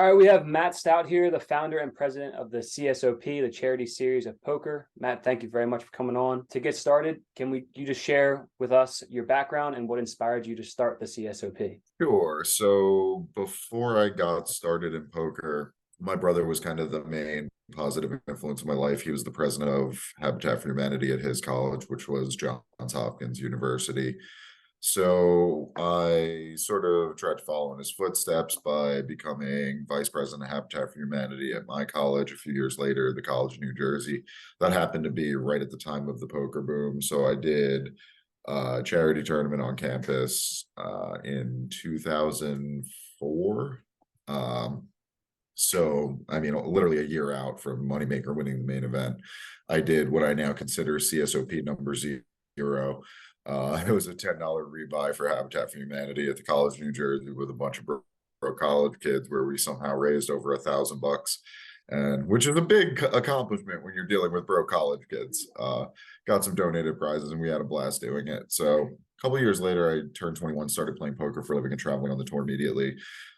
All right, we have Matt Stout here, the founder and president of the CSOP, the Charity Series of Poker. Matt, thank you very much for coming on. To get started, you just share with us your background and what inspired you to start the CSOP? Sure. So before I got started in poker, my brother was kind of the main positive influence in my life. He was the president of Habitat for Humanity at his college, which was Johns Hopkins University. So I sort of tried to follow in his footsteps by becoming vice president of Habitat for Humanity at my college a few years later, the College of New Jersey. That happened to be right at the time of the poker boom. So I did a charity tournament on campus in 2004. So, I mean, literally a year out from Moneymaker winning the main event, I did what I now consider CSOP number zero. It was a $10 rebuy for Habitat for Humanity at the College of New Jersey with a bunch of broke college kids, where we somehow raised over $1,000, and which is a big accomplishment when you're dealing with broke college kids. Got some donated prizes, and we had a blast doing it. So a couple of years later, I turned 21, started playing poker for a living and traveling on the tour immediately.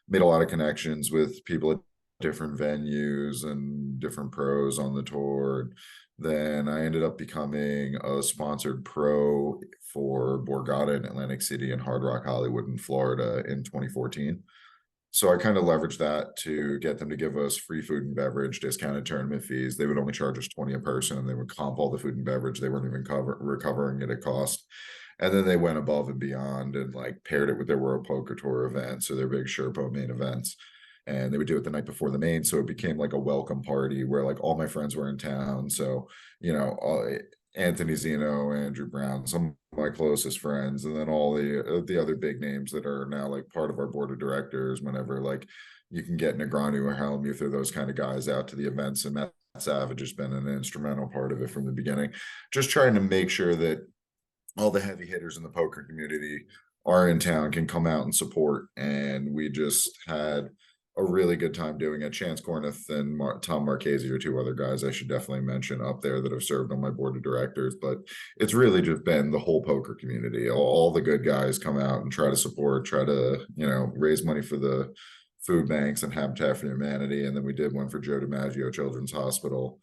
Made a lot of connections with people at different venues and different pros on the tour. Then I ended up becoming a sponsored pro for Borgata in Atlantic City and Hard Rock Hollywood in Florida in 2014. So I kind of leveraged that to get them to give us free food and beverage, discounted tournament fees. They would only charge us 20 a person, and they would comp all the food and beverage. They weren't even recovering it at cost. And then they went above and beyond and like paired it with their World Poker Tour events or their big Sherpo main events. And they would do it the night before the main. So it became like a welcome party where like all my friends were in town. So, Anthony Zeno, Andrew Brown, some of my closest friends, and then all the other big names that are now like part of our board of directors. Whenever like you can get Negreanu or Hellmuth or those kind of guys out to the events, and Matt Savage has been an instrumental part of it from the beginning. Just trying to make sure that all the heavy hitters in the poker community are in town, can come out and support. And we just had a really good time doing it. Chance Corneth and Tom Marchese are two other guys I should definitely mention up there that have served on my board of directors. But it's really just been the whole poker community. All the good guys come out and try to support, try to, raise money for the food banks and Habitat for Humanity. And then we did one for Joe DiMaggio Children's Hospital.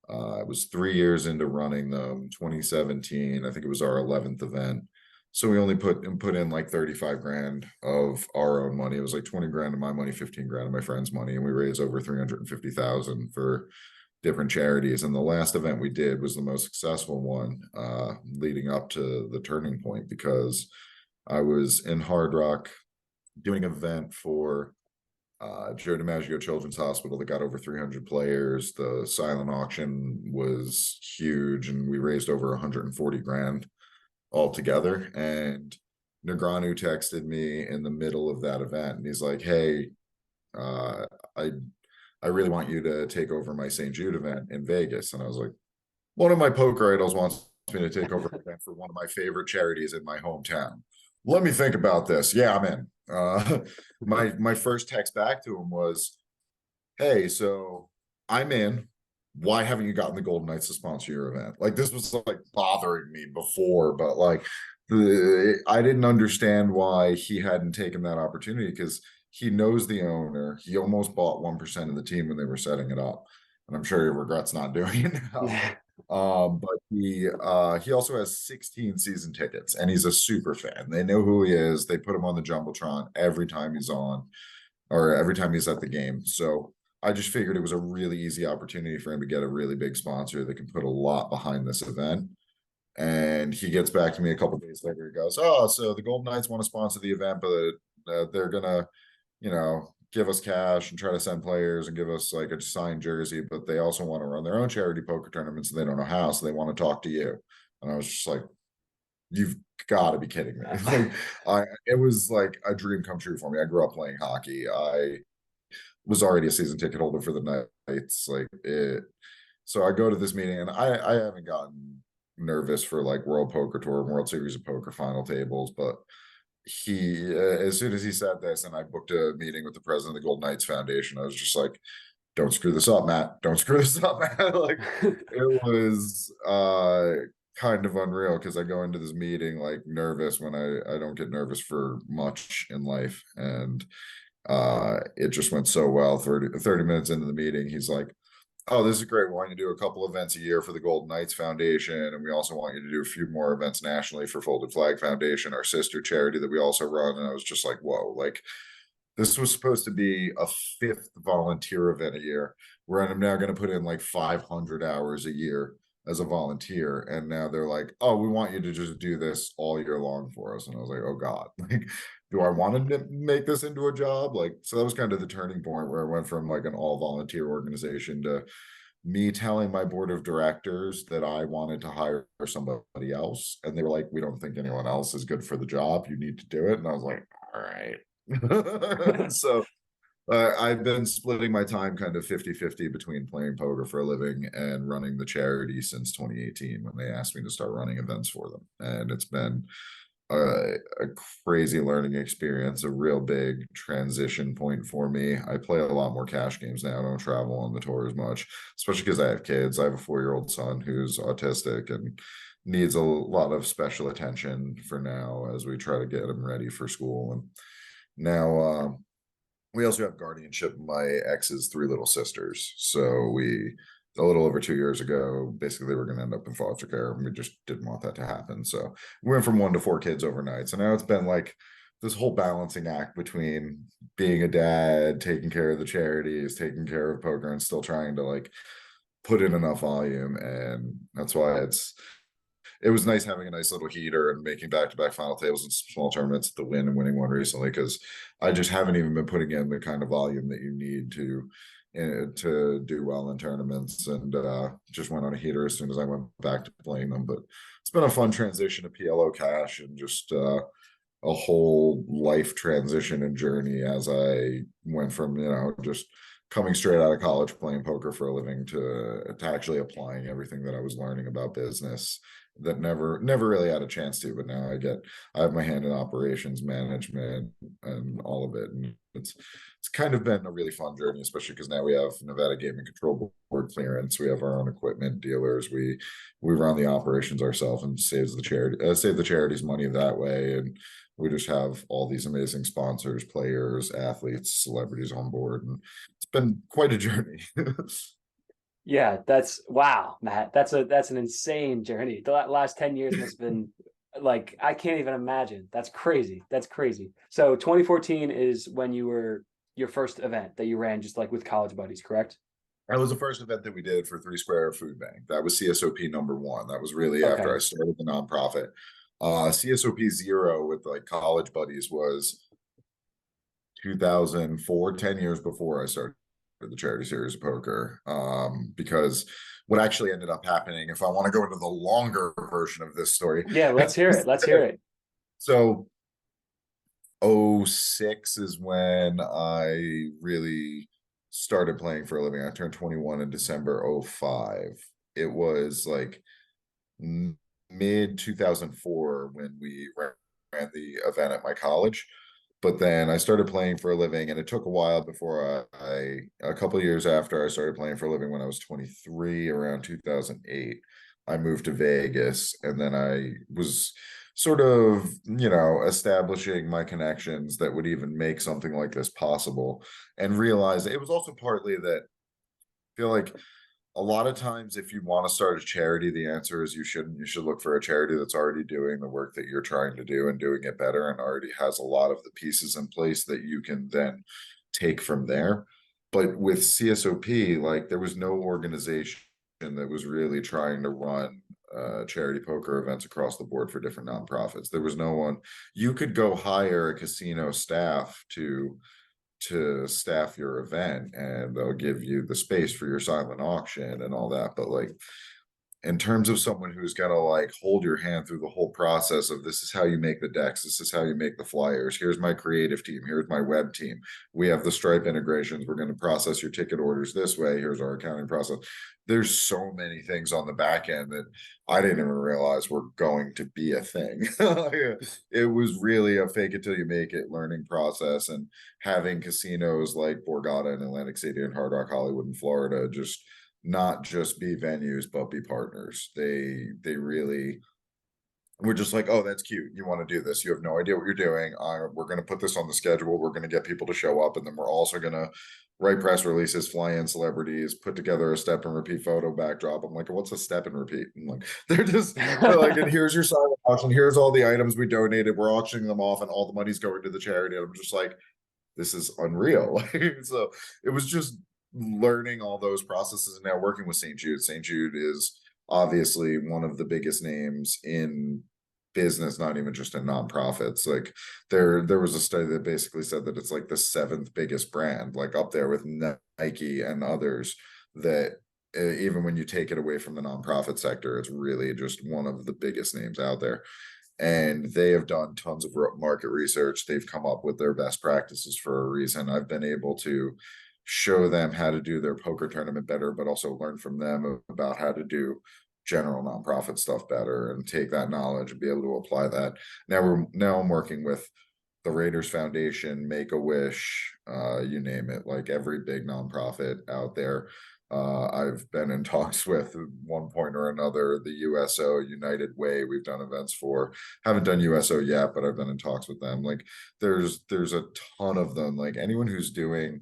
It was 3 years into running them, 2017. I think it was our 11th event. So we only put in like 35 grand of our own money. It was like 20 grand of my money, 15 grand of my friend's money. And we raised over 350,000 for different charities. And the last event we did was the most successful one leading up to the turning point, because I was in Hard Rock doing an event for Joe DiMaggio Children's Hospital that got over 300 players. The silent auction was huge, and we raised over 140 grand altogether. And Negreanu texted me in the middle of that event, and he's like, "Hey, I really want you to take over my St. Jude event in Vegas." And I was like, "One of my poker idols wants me to take over an event for one of my favorite charities in my hometown. Let me think about this. Yeah, I'm in." My first text back to him was, "Hey, so I'm in. Why haven't you gotten the Golden Knights to sponsor your event?" Like, this was like bothering me before, but like I didn't understand why he hadn't taken that opportunity, because he knows the owner. He almost bought 1% of the team when they were setting it up, and I'm sure he regrets not doing it now. But he also has 16 season tickets, and he's a super fan. They know who he is. They put him on the Jumbotron every time he's on, or every time he's at the game. So I just figured it was a really easy opportunity for him to get a really big sponsor that can put a lot behind this event. And he gets back to me a couple of days later. He goes, "Oh, so the Golden Knights want to sponsor the event, but they're gonna, give us cash and try to send players and give us like a signed jersey, but they also want to run their own charity poker tournaments, and they don't know how, so they want to talk to you." And I was just like, "You've got to be kidding me!" It was like a dream come true for me. I grew up playing hockey. I was already a season ticket holder for the Knights. So I go to this meeting, and I haven't gotten nervous for like World Poker Tour and World Series of Poker final tables, but he as soon as he said this, and I booked a meeting with the president of the Golden Knights Foundation, I was just like, "Don't screw this up, Matt. Don't screw this up, Matt." Like, it was kind of unreal, because I go into this meeting like nervous when I don't get nervous for much in life. And It just went so well. 30 minutes into the meeting, he's like, oh, this is great. We want you to do a couple events a year for the Golden Knights Foundation. And we also want you to do a few more events nationally for Folded Flag Foundation, our sister charity that we also run. And I was just like, whoa, like this was supposed to be a 5th volunteer event a year, where I'm now going to put in like 500 hours a year as a volunteer. And now they're like, oh, we want you to just do this all year long for us. And I was like, oh God, like, do I want to make this into a job? Like, so that was kind of the turning point where I went from like an all volunteer organization to me telling my board of directors that I wanted to hire somebody else. And they were like, we don't think anyone else is good for the job. You need to do it. And I was like, all right. So I've been splitting my time kind of 50-50 between playing poker for a living and running the charity since 2018, when they asked me to start running events for them. And it's been a crazy learning experience, a real big transition point for me. I play a lot more cash games now. I don't travel on the tour as much, especially because I have kids. I have a 4-year-old son who's autistic and needs a lot of special attention for now as we try to get him ready for school. And now we also have guardianship of my ex's 3 little sisters. So we, a little over 2 years ago, basically they were going to end up in foster care, and we just didn't want that to happen. So we went from 1 to 4 kids overnight. So now it's been like this whole balancing act between being a dad, taking care of the charities, taking care of poker, and still trying to like put in enough volume. And that's why it was nice having a nice little heater and making back-to-back final tables and small tournaments at the Win and winning one recently, because I just haven't even been putting in the kind of volume that you need to do well in tournaments, and just went on a heater as soon as I went back to playing them. But it's been a fun transition to PLO cash, and just a whole life transition and journey as I went from, just coming straight out of college playing poker for a living to actually applying everything that I was learning about business that never really had a chance to. But now I have my hand in operations management and all of it. And it's kind of been a really fun journey, especially because now we have Nevada Gaming Control Board clearance. We have our own equipment dealers. We run the operations ourselves and save the charities money that way. And we just have all these amazing sponsors, players, athletes, celebrities on board. And it's been quite a journey. Yeah, that's wow, Matt. That's an insane journey. The last 10 years must have been like, I can't even imagine. That's crazy. That's crazy. So 2014 is when you were your first event that you ran just like with college buddies, correct? That was the first event that we did for 3 Square Food Bank. That was CSOP #1. That was really after Okay. I started the nonprofit. CSOP 0 with like college buddies was 2004, 10 years before I started the charity series of poker. Because what actually ended up happening, if I want to go into the longer version of this story. Yeah, let's hear it. Let's hear it. So 06 is when I really started playing for a living. I turned 21 in December 05. It was like mid 2004 when we ran the event at my college. But then I started playing for a living, and it took a while before a couple of years after I started playing for a living, when I was 23, around 2008, I moved to Vegas. And then I was sort of, establishing my connections that would even make something like this possible, and realized it was also partly that I feel like a lot of times, if you want to start a charity, the answer is you shouldn't. You should look for a charity that's already doing the work that you're trying to do and doing it better, and already has a lot of the pieces in place that you can then take from there. But with CSOP, like, there was no organization that was really trying to run charity poker events across the board for different nonprofits. There was no one. You could go hire a casino staff to staff your event, and they'll give you the space for your silent auction and all that. But like, in terms of someone who's going to like hold your hand through the whole process of, this is how you make the decks, this is how you make the flyers, here's my creative team, here's my web team, we have the Stripe integrations, we're going to process your ticket orders this way, here's our accounting process. There's so many things on the back end that I didn't even realize were going to be a thing. It was really a fake it till you make it learning process. And having casinos like Borgata and Atlantic City and Hard Rock Hollywood in Florida just not just be venues but be partners. They really We're just like, oh, that's cute. You want to do this. You have no idea what you're doing. We're going to put this on the schedule. We're going to get people to show up. And then we're also going to write press releases, fly in celebrities, put together a step and repeat photo backdrop. I'm like, what's a step and repeat? I'm like, they're like, and here's your silent auction. Here's all the items we donated. We're auctioning them off and all the money's going to the charity. And I'm just like, this is unreal. So it was just learning all those processes and now working with St. Jude. St. Jude is obviously one of the biggest names in business, not even just in nonprofits. Like there was a study that basically said that it's like the seventh biggest brand, like up there with Nike and others, that even when you take it away from the nonprofit sector, it's really just one of the biggest names out there. And they have done tons of market research. They've come up with their best practices for a reason. I've been able to show them how to do their poker tournament better, but also learn from them about how to do general nonprofit stuff better and take that knowledge and be able to apply that. Now I'm working with the Raiders Foundation, Make-A-Wish, you name it, like every big nonprofit out there. I've been in talks with at one point or another, the USO, United Way, we've done events for. Haven't done USO yet, but I've been in talks with them. Like there's a ton of them. Like anyone who's doing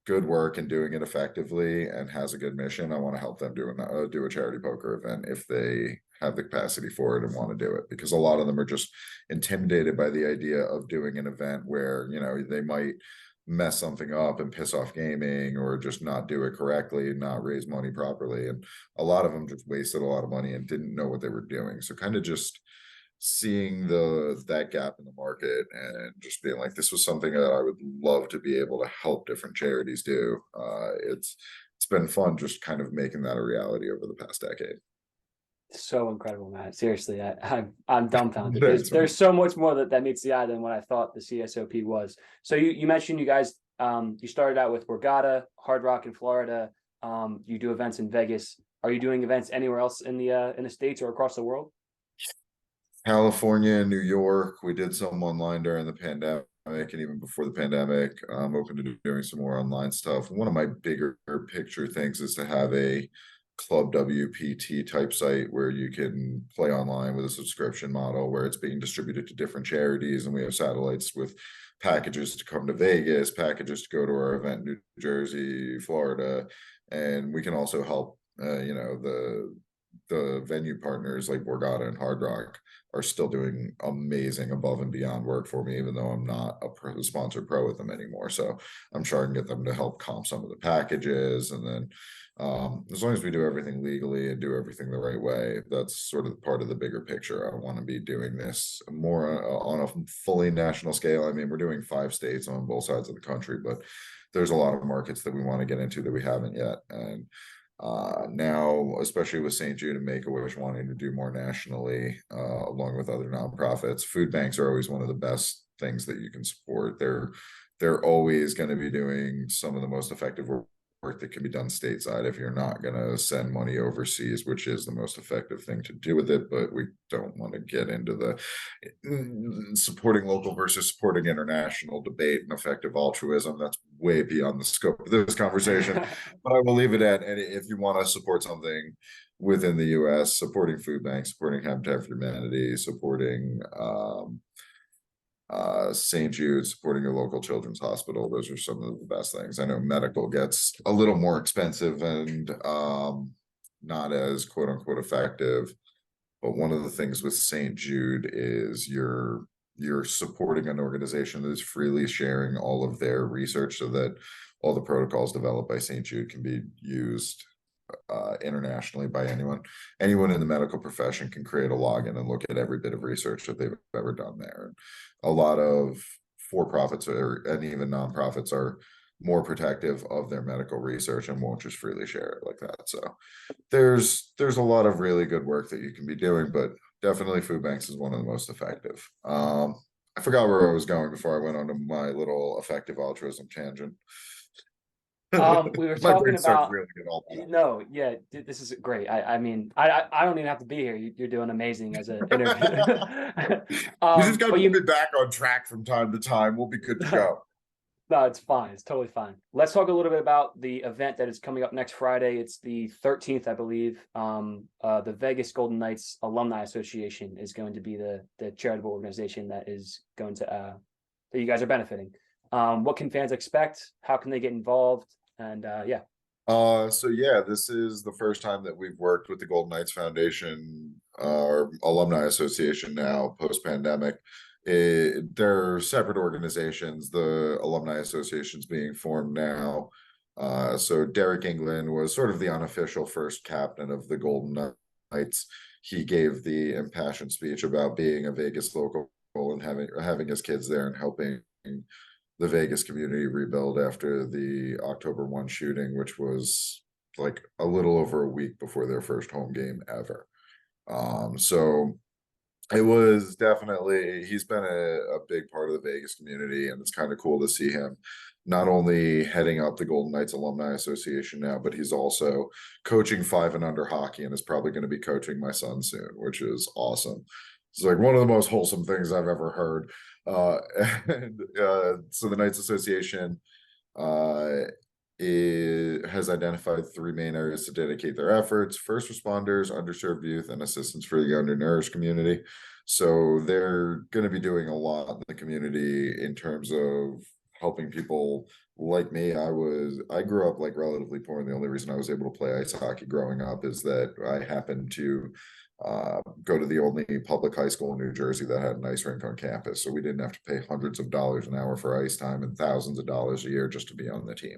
good work and doing it effectively and has a good mission, I want to help them do a charity poker event if they have the capacity for it and want to do it, because a lot of them are just intimidated by the idea of doing an event where, you know, they might mess something up and piss off gaming or just not do it correctly and not raise money properly. And a lot of them just wasted a lot of money and didn't know what they were doing. So kind of just seeing that gap in the market and just being like, this was something that I would love to be able to help different charities do. It's been fun just kind of making that a reality over the past decade. So incredible, Matt. Seriously, I'm dumbfounded. Thanks, man. There's so much more that meets the eye than what I thought the CSOP was. So you mentioned you guys you started out with Borgata, Hard Rock in Florida. You do events in Vegas. Are you doing events anywhere else in the States or across the world? California, New York. We did some online during the pandemic and even before the pandemic. I'm open to doing some more online stuff. One of my bigger picture things is to have a Club WPT type site where you can play online with a subscription model where it's being distributed to different charities, and we have satellites with packages to come to Vegas, packages to go to our event in New Jersey, Florida, and we can also help the venue partners like Borgata and Hard Rock are still doing amazing above and beyond work for me, even though I'm not a sponsored pro with them anymore. So I'm sure I can get them to help comp some of the packages. And then as long as we do everything legally and do everything the right way, that's sort of part of the bigger picture. I want to be doing this more on a fully national scale. I mean, we're doing 5 states on both sides of the country, but there's a lot of markets that we want to get into that we haven't yet. And now, especially with St. Jude and Make-A-Wish wanting to do more nationally, along with other nonprofits, food banks are always one of the best things that you can support. They're always going to be doing some of the most effective work that can be done stateside if you're not going to send money overseas, which is the most effective thing to do with it. But we don't want to get into the supporting local versus supporting international debate and effective altruism. That's way beyond the scope of this conversation. But I will leave it at, and if you want to support something within the US, supporting food banks, supporting Habitat for Humanity, supporting St. Jude, supporting your local children's hospital, those are some of the best things. I know medical gets a little more expensive and not as quote unquote effective, but one of the things with St. Jude is you're supporting an organization that is freely sharing all of their research so that all the protocols developed by St. Jude can be used internationally by anyone in the medical profession can create a login and look at every bit of research that they've ever done there. A lot of for-profits and even nonprofits are more protective of their medical research and won't just freely share it like that. So there's a lot of really good work that you can be doing, but definitely food banks is one of the most effective. I forgot where I was going before I went on to my little effective altruism tangent. We were talking about really good all the time. No, yeah, this is great. I mean, I don't even have to be here. You're doing amazing as an interview. You just got to put me back on track from time to time. We'll be good to go. No, it's fine. It's totally fine. Let's talk a little bit about the event that is coming up next Friday. It's the 13th, I believe. The Vegas Golden Knights Alumni Association is going to be the charitable organization that is going to that you guys are benefiting. What can fans expect? How can they get involved? And yeah. So yeah, this is the first time that we've worked with the Golden Knights Foundation, our alumni association now post-pandemic. They're separate organizations, the alumni associations being formed now. So Derek England was sort of the unofficial first captain of the Golden Knights. He gave the impassioned speech about being a Vegas local and having his kids there and helping the Vegas community rebuild after the October 1 shooting, which was like a little over a week before their first home game ever. So it was definitely, he's been a big part of the Vegas community, and it's kind of cool to see him not only heading up the Golden Knights Alumni Association now, but he's also coaching 5 and under hockey and is probably going to be coaching my son soon, which is awesome. It's like one of the most wholesome things I've ever heard. Uh, so the Knights Association has identified 3 main areas to dedicate their efforts: first responders, underserved youth, and assistance for the undernourished community. So they're going to be doing a lot in the community in terms of helping people like me. I grew up like relatively poor, and the only reason I was able to play ice hockey growing up is that I happened to go to the only public high school in New Jersey that had an ice rink on campus. So we didn't have to pay hundreds of dollars an hour for ice time and thousands of dollars a year just to be on the team.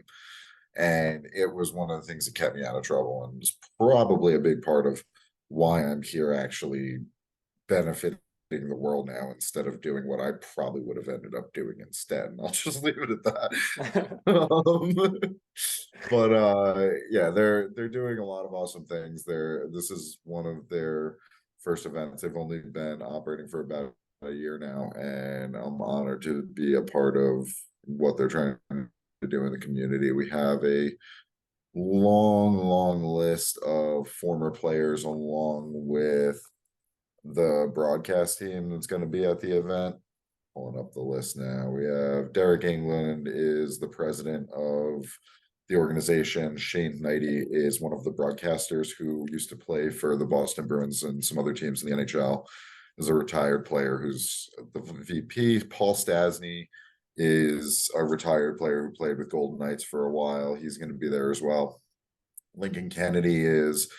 And it was one of the things that kept me out of trouble, and was probably a big part of why I'm here actually benefiting the world now instead of doing what I probably would have ended up doing instead. And I'll just leave it at that. But yeah, they're doing a lot of awesome things. This is one of their first events. They've only been operating for about a year now, and I'm honored to be a part of what they're trying to do in the community. We have a long list of former players along with the broadcast team that's going to be at the event. Pulling up the list now. We have Derek England is the president of the organization. Shane Knighty is one of the broadcasters who used to play for the Boston Bruins and some other teams in the NHL. Is a retired player who's the VP. Paul Stasny is a retired player who played with Golden Knights for a while. He's going to be there as well. Lincoln Kennedy is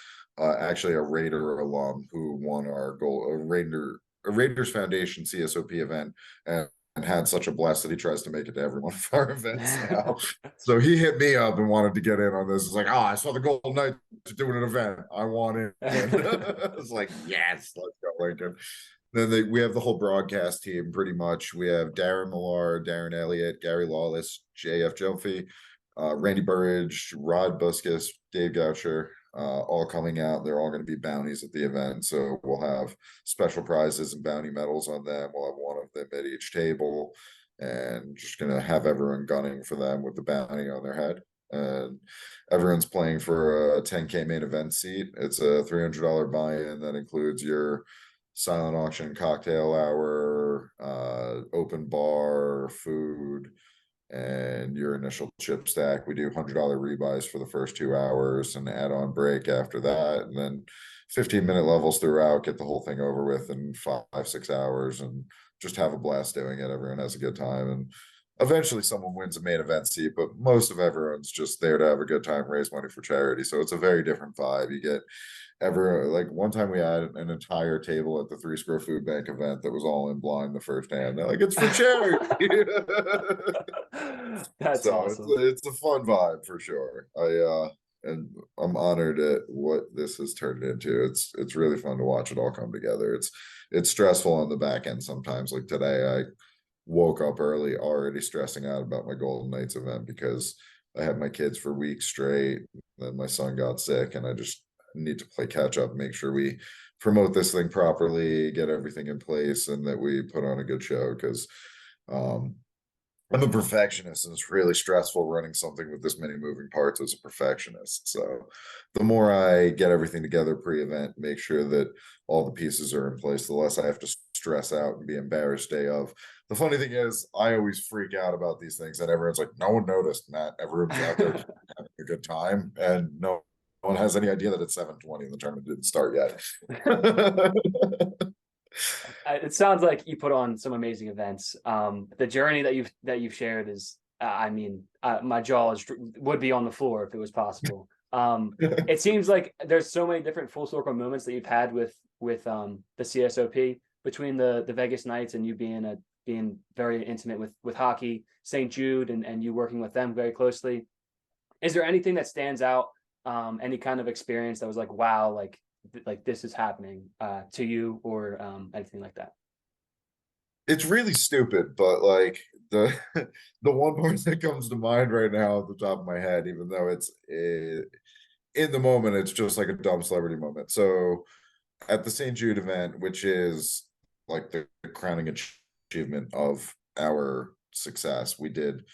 actually a Raider alum who won our Raiders Foundation CSOP event and had such a blast that he tries to make it to every one of our events now. So he hit me up and wanted to get in on this. It's like, oh, I saw the Golden Knights doing an event. I want in. It's like, yes, let's go, Lincoln. Then we have the whole broadcast team pretty much. We have Darren Millar, Darren Elliott, Gary Lawless, JF Joffe, Randy Burridge, Rod Buskus, Dave Goucher, all coming out. They're all going to be bounties at the event. So we'll have special prizes and bounty medals on them. We'll have one of them at each table, and just going to have everyone gunning for them with the bounty on their head. And everyone's playing for a 10K main event seat. It's a $300 buy-in that includes your silent auction cocktail hour, open bar, food, and your initial chip stack. We do $100 rebuys for the first 2 hours and add-on break after that, and then 15-minute levels throughout. Get the whole thing over with in 5-6 hours, and just have a blast doing it. Everyone has a good time, and eventually someone wins a main event seat, but most of everyone's just there to have a good time, raise money for charity. So it's a very different vibe. You get like one time we had an entire table at the Three Square Food Bank event that was all in blind the first hand. They're like, it's for charity. That's So awesome. it's a fun vibe for sure. And I'm honored at what this has turned into. It's really fun to watch it all come together. It's stressful on the back end sometimes. Like today, I woke up early already stressing out about my Golden Knights event because I had my kids for weeks straight. Then my son got sick, and I just need to play catch up, make sure we promote this thing properly, get everything in place, and that we put on a good show. Because I'm a perfectionist, and it's really stressful running something with this many moving parts as a perfectionist. So the more I get everything together pre-event, make sure that all the pieces are in place, the less I have to stress out and be embarrassed day of. The funny thing is, I always freak out about these things, and everyone's like, "No one noticed, Matt. Everyone's out there having a good time, and no one has any idea that it's 7:20 and the tournament didn't start yet." It sounds like you put on some amazing events. The journey that you've shared is, I mean, my jaw would be on the floor if it was possible. It seems like there's so many different full circle moments that you've had with the CSOP, between the Vegas Knights and you being very intimate with hockey, St. Jude, and you working with them very closely. Is there anything that stands out? Any kind of experience that was like, wow, like this is happening to you, or anything like that? It's really stupid, but like the the one part that comes to mind right now at the top of my head, even though in the moment it's just like a dumb celebrity moment. So at the St. Jude event, which is like the crowning achievement of our success, we did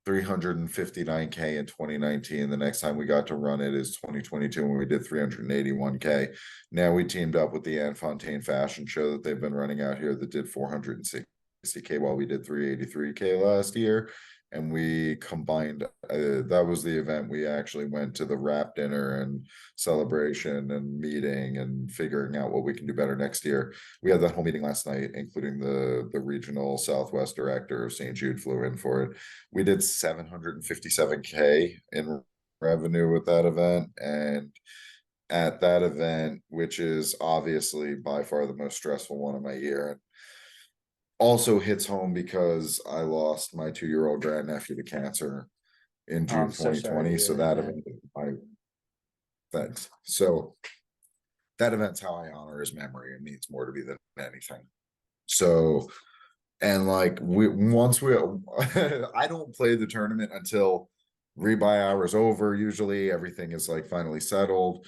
359K in 2019. The next time we got to run it is 2022 when we did 381K. Now we teamed up with the Anne Fontaine fashion show that they've been running out here that did 460K while we did 383K last year. And we combined, that was the event we actually went to the wrap dinner and celebration and meeting and figuring out what we can do better next year. We had that whole meeting last night, including the regional Southwest director of St. Jude flew in for it. We did 757K in revenue with that event. And at that event, which is obviously by far the most stressful one of my year, also hits home because I lost my 2-year-old grandnephew to cancer in Oh, June I'm so sorry to 2020. hear So that, that man. event, thanks. So that event's how I honor his memory. It means more to me than anything. So, and like once we I don't play the tournament until rebuy hour is over. Usually everything is like finally settled.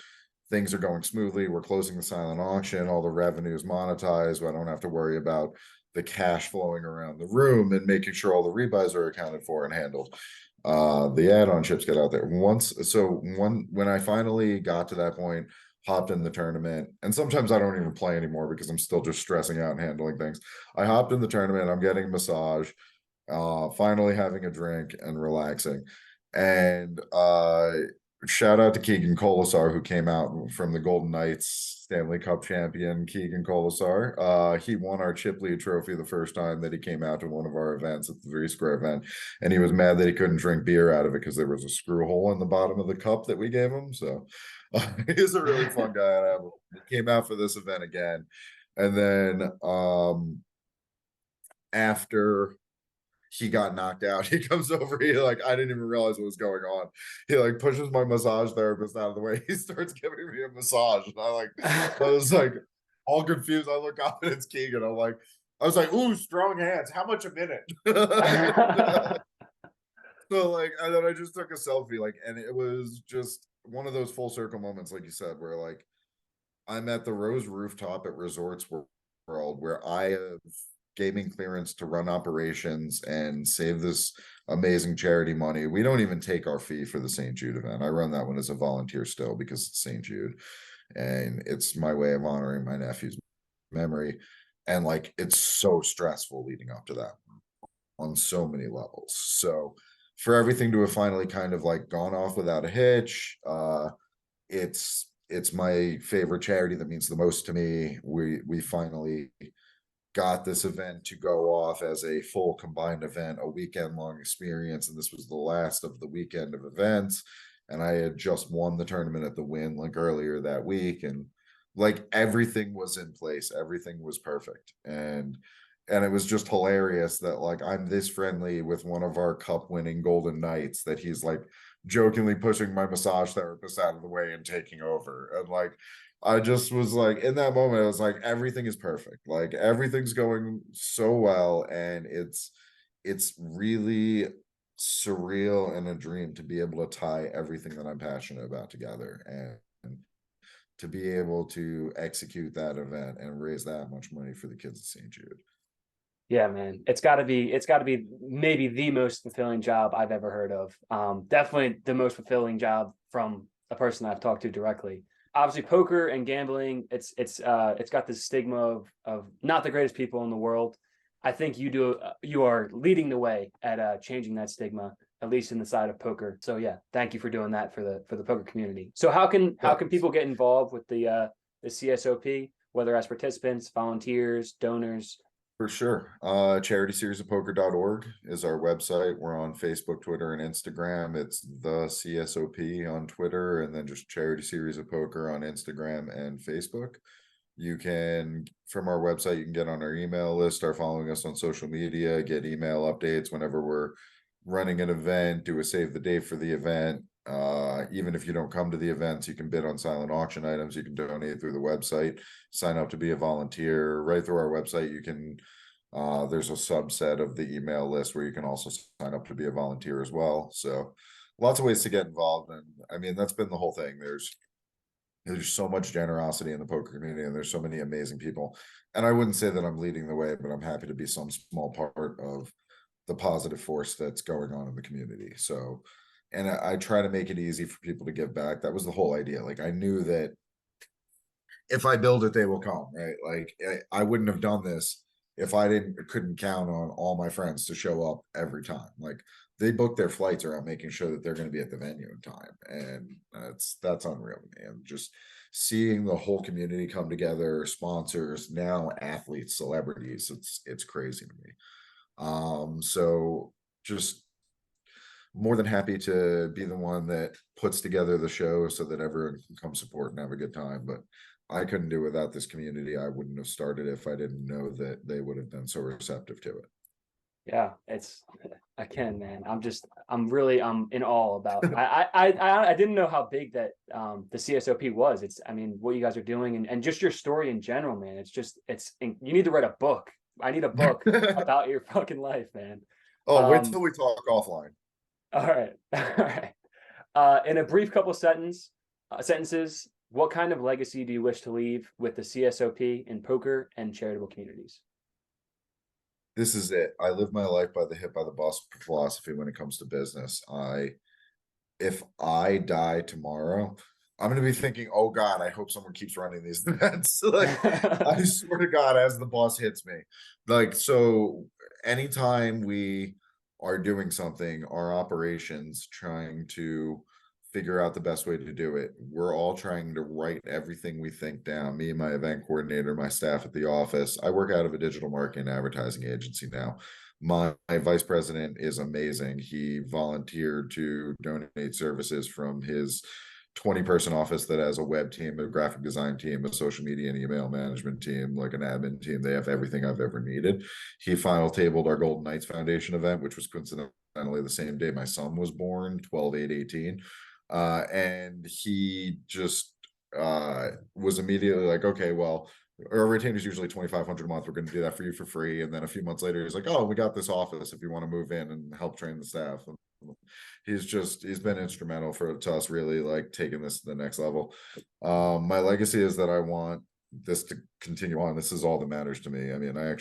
Things are going smoothly. We're closing the silent auction. All the revenue is monetized. I don't have to worry about the cash flowing around the room and making sure all the rebuys are accounted for and handled. The add-on chips get out there when I finally got to that point, hopped in the tournament, and sometimes I don't even play anymore because I'm still just stressing out and handling things. I hopped in the tournament, I'm getting a massage, finally having a drink and relaxing. And shout out to Keegan Colasar, who came out from the Golden Knights, Stanley Cup champion Keegan Colasar. He won our chip lead trophy the first time that he came out to one of our events at the 3 Square event, and he was mad that he couldn't drink beer out of it because there was a screw hole in the bottom of the cup that we gave him. So he's a really fun guy. He came out for this event again, and then after he got knocked out, he comes over, he like, I didn't even realize what was going on. He like pushes my massage therapist out of the way. He starts giving me a massage, and I was like all confused. I look up and it's Keegan. I was like, ooh, strong hands. How much a minute? So like, and then I just took a selfie, like, and it was just one of those full circle moments, like you said, where like I'm at the Rose Rooftop at Resorts World, where I have gaming clearance to run operations and save this amazing charity money. We don't even take our fee for the St. Jude event. I run that one as a volunteer still because it's St. Jude, and it's my way of honoring my nephew's memory. And like, it's so stressful leading up to that on so many levels. So for everything to have finally kind of like gone off without a hitch, it's my favorite charity that means the most to me. We finally got this event to go off as a full combined event, a weekend long experience, and this was the last of the weekend of events. And I had just won the tournament at the Win like earlier that week, and like everything was in place, everything was perfect, and it was just hilarious that like I'm this friendly with one of our cup winning Golden Knights that he's like jokingly pushing my massage therapist out of the way and taking over. And like, I just was like, in that moment, I was like, everything is perfect. Like everything's going so well. And it's really surreal and a dream to be able to tie everything that I'm passionate about together and to be able to execute that event and raise that much money for the kids of St. Jude. Yeah, man. It's gotta be maybe the most fulfilling job I've ever heard of. Definitely the most fulfilling job from a person I've talked to directly. Obviously, poker and gambling, it's got this stigma of not the greatest people in the world. I think you are leading the way at changing that stigma, at least in the side of poker. So yeah, thank you for doing that for the poker community. So how can people get involved with the CSOP, whether as participants, volunteers, donors? For sure. Charityseriesofpoker.org is our website. We're on Facebook, Twitter, and Instagram. It's the CSOP on Twitter, and then just Charity Series of Poker on Instagram and Facebook. You can, from our website, you can get on our email list, start following us on social media, get email updates whenever we're running an event, do a save the date for the event. Even if you don't come to the events, you can bid on silent auction items. You can donate through the website, sign up to be a volunteer right through our website. You can, there's a subset of the email list where you can also sign up to be a volunteer as well. So lots of ways to get involved. And I mean, that's been the whole thing. There's so much generosity in the poker community, and there's so many amazing people. And I wouldn't say that I'm leading the way, but I'm happy to be some small part of the positive force that's going on in the community. So, and I try to make it easy for people to give back. That was the whole idea. Like, I knew that if I build it, they will come, right? Like, I wouldn't have done this if I couldn't count on all my friends to show up every time. Like, they book their flights around making sure that they're going to be at the venue in time, and that's unreal to me. And just seeing the whole community come together, sponsors, now athletes, celebrities, it's crazy to me. So just more than happy to be the one that puts together the show so that everyone can come support and have a good time. But I couldn't do it without this community. I wouldn't have started if I didn't know that they would have been so receptive to it. Yeah, it's again, man. I'm in awe about. I didn't know how big that the CSOP was. I mean, what you guys are doing, and just your story in general, man. You need to write a book. I need a book about your fucking life, man. Oh, wait till we talk offline. All right, all right. In a brief couple sentences, what kind of legacy do you wish to leave with the CSOP in poker and charitable communities? This is it. I live my life by the hit by the bus philosophy when it comes to business. If I die tomorrow, I'm gonna be thinking, oh God, I hope someone keeps running these events. Like, I swear to God, as the boss hits me. Like, so anytime we are doing something, our operations trying to figure out the best way to do it, we're all trying to write everything we think down. Me and my event coordinator, my staff at the office. I work out of a digital marketing and advertising agency now. My vice president is amazing. He volunteered to donate services from his 20-person office that has a web team, a graphic design team, a social media and email management team, like an admin team. They have everything I've ever needed. He final tabled our Golden Knights Foundation event, which was coincidentally the same day my son was born, 12/8/18. And he just was immediately like, okay, well, our retainer is usually $2,500 a month. We're going to do that for you for free. And then a few months later, he's like, oh, we got this office if you want to move in and help train the staff. And he's been instrumental to us really like taking this to the next level. My legacy is that I want this to continue on. This is all that matters to me. I mean, I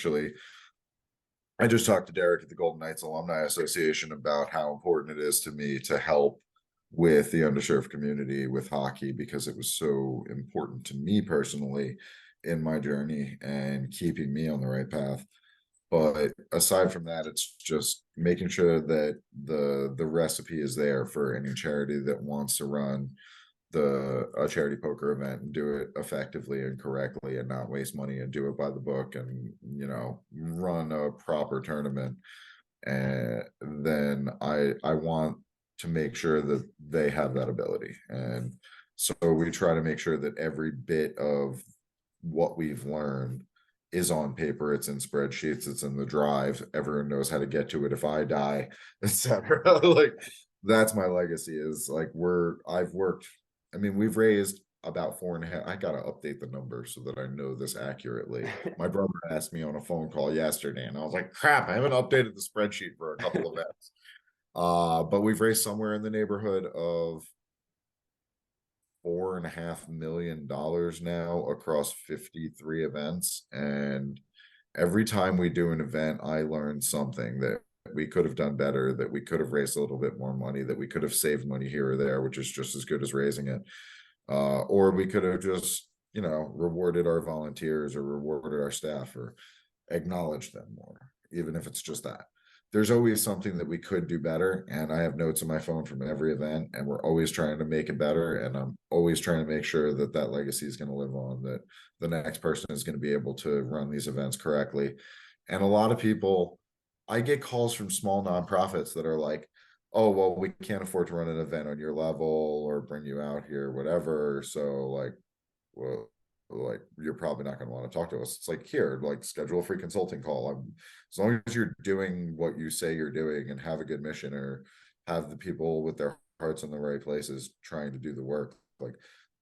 just talked to Derek at the Golden Knights Alumni Association about how important it is to me to help with the underserved community with hockey, because it was so important to me personally in my journey and keeping me on the right path. But aside from that, it's just making sure that the recipe is there for any charity that wants to run a charity poker event and do it effectively and correctly and not waste money and do it by the book and run a proper tournament. And then I want to make sure that they have that ability. And so we try to make sure that every bit of what we've learned is on paper, it's in spreadsheets, it's in the drive, everyone knows how to get to it if I die, etc. Like, that's my legacy, is like we've raised about 4.5. I gotta update the number so that I know this accurately. My brother asked me on a phone call yesterday and I was like, crap, I haven't updated the spreadsheet for a couple of events. But we've raised somewhere in the neighborhood of $4.5 million now across 53 events. And every time we do an event, I learn something that we could have done better, that we could have raised a little bit more money, that we could have saved money here or there, which is just as good as raising it. Or we could have just, rewarded our volunteers or rewarded our staff or acknowledged them more, even if it's just that. There's always something that we could do better. And I have notes on my phone from every event, and we're always trying to make it better. And I'm always trying to make sure that that legacy is going to live on, that the next person is going to be able to run these events correctly. And a lot of people, I get calls from small nonprofits that are like, oh, well, we can't afford to run an event on your level or bring you out here, whatever. So, like, well, like, you're probably not going to want to talk to us. It's like, here, like, schedule a free consulting call. As long as you're doing what you say you're doing and have a good mission, or have the people with their hearts in the right places trying to do the work, like,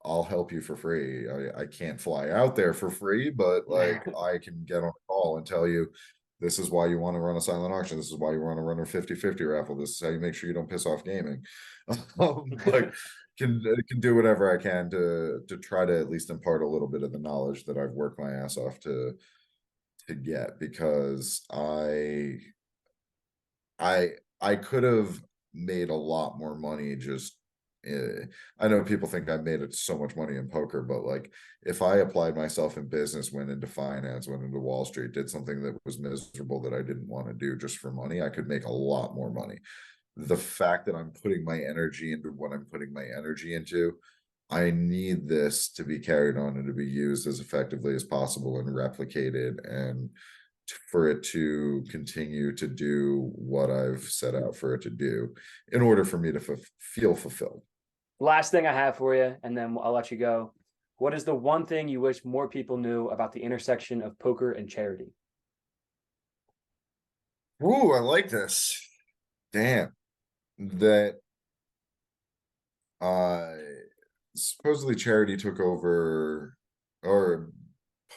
I'll help you for free. I can't fly out there for free, but like, I can get on a call and tell you, this is why you want to run a silent auction. This is why you want to run a 50-50 raffle. This is how you make sure you don't piss off gaming. Like, can do whatever I can to try to at least impart a little bit of the knowledge that I've worked my ass off to get, because I could have made a lot more money just I know people think I've made it so much money in poker, but like, if I applied myself in business, went into finance, went into Wall Street, did something that was miserable that I didn't want to do just for money, I could make a lot more money. The fact that I'm putting my energy into what I'm putting my energy into, I need this to be carried on and to be used as effectively as possible and replicated, and for it to continue to do what I've set out for it to do in order for me to feel fulfilled. Last thing I have for you, and then I'll let you go. What is the one thing you wish more people knew about the intersection of poker and charity? Ooh, I like this. Damn. That supposedly charity took over, or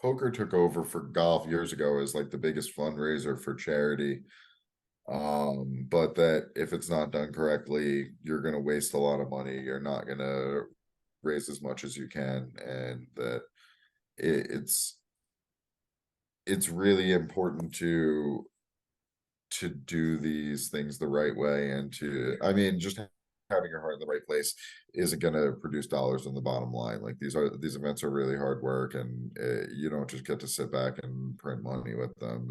poker took over for golf years ago as like the biggest fundraiser for charity. But that if it's not done correctly, you're going to waste a lot of money. You're not going to raise as much as you can, and that it's really important to do these things the right way, and just having your heart in the right place isn't going to produce dollars on the bottom line. Like, these events are really hard work, and you don't just get to sit back and print money with them.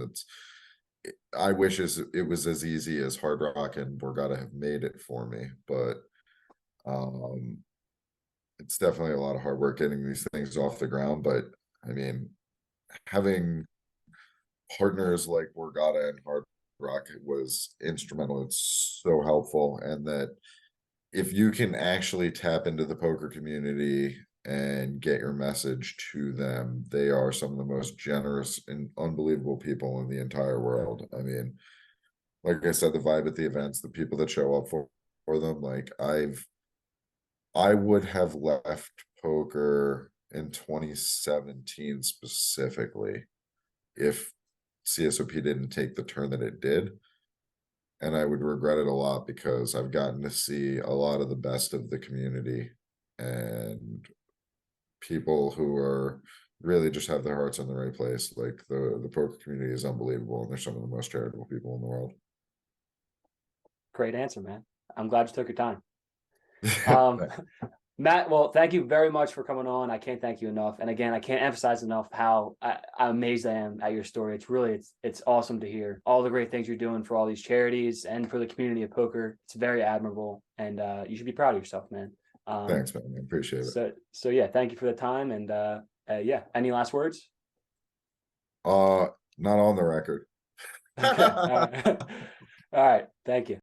I wish it was as easy as Hard Rock and Borgata have made it for me, but it's definitely a lot of hard work getting these things off the ground. But I mean, having partners like Borgata and Hard Rock was instrumental. It's so helpful, and that if you can actually tap into the poker community and get your message to them, they are some of the most generous and unbelievable people in the entire world. I mean, like I said, the vibe at the events, the people that show up for them, like, I would have left poker in 2017 specifically if CSOP didn't take the turn that it did. And I would regret it a lot, because I've gotten to see a lot of the best of the community, and people who are really just have their hearts in the right place. Like, the poker community is unbelievable, and they're some of the most charitable people in the world. Great answer, man. I'm glad you took your time. Matt, well, thank you very much for coming on. I can't thank you enough. And again, I can't emphasize enough how amazed I am at your story. It's awesome to hear all the great things you're doing for all these charities and for the community of poker. It's very admirable, and you should be proud of yourself, man. Thanks, man. I appreciate it. So yeah, thank you for the time. And yeah, any last words? Not on the record. Okay. All right. All right. Thank you.